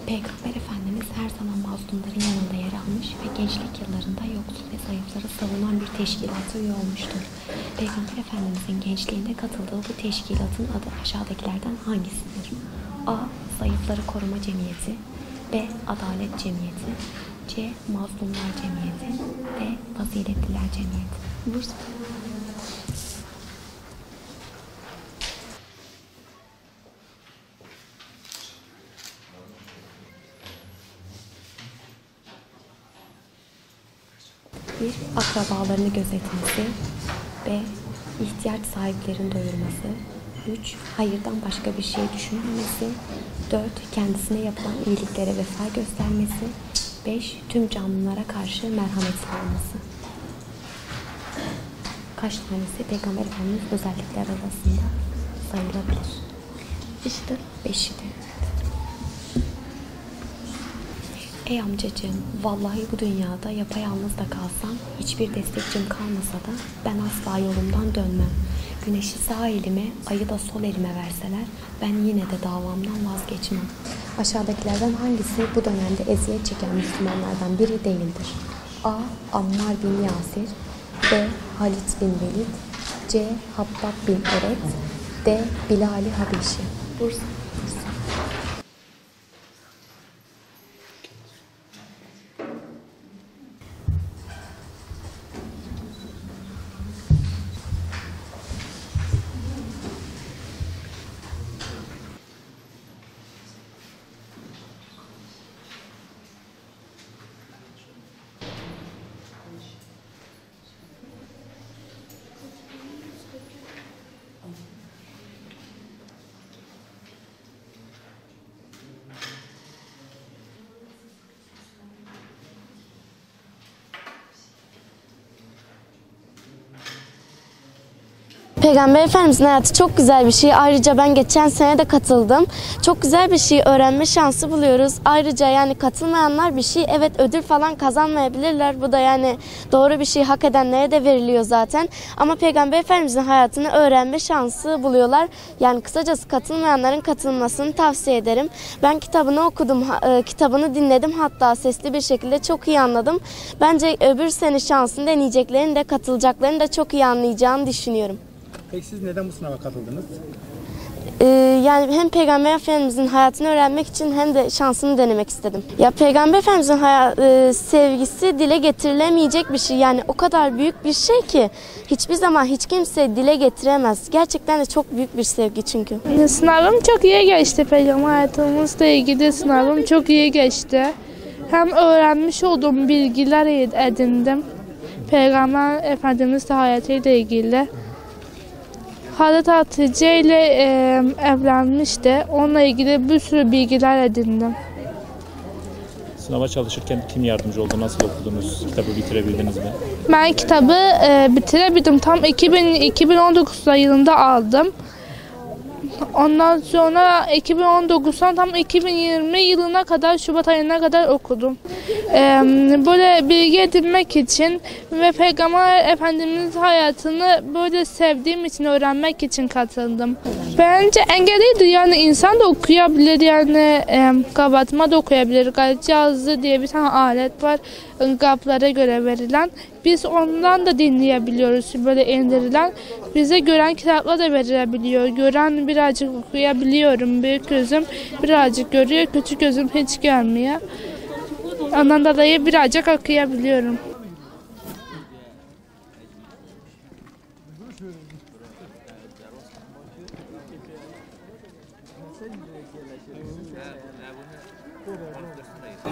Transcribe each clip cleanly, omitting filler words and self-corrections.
Peygamber Efendimiz her zaman mazlumların yanında yer almış ve gençlik yıllarında yoksul ve zayıfları savunan bir teşkilata üye olmuştur. Peygamber Efendimizin gençliğinde katıldığı bu teşkilatın adı aşağıdakilerden hangisidir? A. Zayıfları Koruma Cemiyeti, B. Adalet Cemiyeti, C. Mazlumlar Cemiyeti, D. Faziletliler Cemiyeti. Bursa. Bir, akrabalarını gözetmesi. B. İhtiyaç sahiplerin doyurması. 3. Hayırdan başka bir şey düşünmemesi. 4. Kendisine yapılan iyiliklere vefa göstermesi. 5. Tüm canlılara karşı merhametli olması. Kaç tanesi Peygamber Efendimiz özellikler arasında sayılabilir? 5'i de. Ey amcacığım, vallahi bu dünyada yapayalnız da kalsam, hiçbir destekçim kalmasa da ben asla yolumdan dönmem. Güneşi sağ elime, ayı da sol elime verseler, ben yine de davamdan vazgeçmem. Aşağıdakilerden hangisi bu dönemde eziyet çeken Müslümanlardan biri değildir? A. Ammar bin Yasir, B. Halit bin Velid, C. Habbab bin Eret, D. Bilal-i Habeşi. Bursa. Peygamber Efendimiz'in hayatı çok güzel bir şey. Ayrıca ben geçen sene de katıldım. Çok güzel bir şey, öğrenme şansı buluyoruz. Ayrıca yani katılmayanlar bir şey, evet ödül falan kazanmayabilirler. Bu da yani doğru bir şey, hak edenlere de veriliyor zaten. Ama Peygamber Efendimiz'in hayatını öğrenme şansı buluyorlar. Yani kısacası katılmayanların katılmasını tavsiye ederim. Ben kitabını okudum, kitabını dinledim, hatta sesli bir şekilde çok iyi anladım. Bence öbür sene şansını deneyeceklerin de katılacaklarını da çok iyi anlayacağını düşünüyorum. Peki siz neden bu sınava katıldınız? Yani hem Peygamber Efendimiz'in hayatını öğrenmek için hem de şansını denemek istedim. Ya Peygamber Efendimiz'in sevgisi dile getirilemeyecek bir şey. Yani o kadar büyük bir şey ki hiçbir zaman hiç kimse dile getiremez. Gerçekten de çok büyük bir sevgi çünkü. Sınavım çok iyi geçti. Peygamber hayatımızla ilgili sınavım çok iyi geçti. Hem öğrenmiş olduğum bilgiler edindim. Peygamber Efendimiz hayatıyla ilgili. Hazreti Hatice ile evlenmişti. Onunla ilgili bir sürü bilgiler edindim. Sınava çalışırken kim yardımcı oldu? Nasıl okudunuz? Kitabı bitirebildiniz mi? Ben kitabı bitirebildim. Tam 2019 yılında aldım. Ondan sonra 2019'dan tam 2020 yılına kadar, Şubat ayına kadar okudum. Böyle bilgi edinmek için ve Peygamber Efendimiz hayatını böyle sevdiğim için, öğrenmek için katıldım. Bence engelliydi, yani insan da okuyabilir, yani kabartma da okuyabilir. Gayet cihazı diye bir tane alet var, kaplara göre verilen. Biz ondan da dinleyebiliyoruz, böyle indirilen. Bize gören kitaplar da verilebiliyor. Gören birazcık okuyabiliyorum. Büyük gözüm birazcık görüyor, küçük gözüm hiç görmüyor. Ondan dolayı birazcık okuyabiliyorum.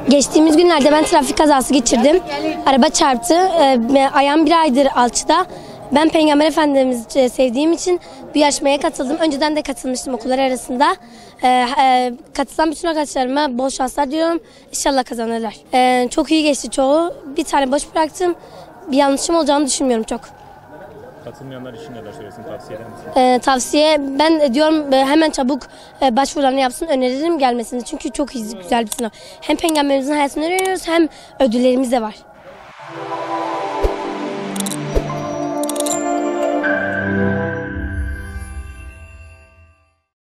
Geçtiğimiz günlerde ben trafik kazası geçirdim. Araba çarptı. Ayağım bir aydır alçıda. Ben Peygamber Efendimiz'i sevdiğim için bu yarışmaya katıldım. Önceden de katılmıştım okullar arasında. Katılan bütün arkadaşlarıma bol şanslar diliyorum. İnşallah kazanırlar. Çok iyi geçti çoğu. Bir tane boş bıraktım. Bir yanlışım olacağını düşünmüyorum çok. Katılmayanlar için neler söylesin? Tavsiye eder misin? Tavsiye, ben diyorum hemen çabuk başvurularını yapsın, öneririm gelmesini. Çünkü çok güzel bir sınav. Hem Peygamberimizin hayatını öğreniyoruz hem ödüllerimiz de var.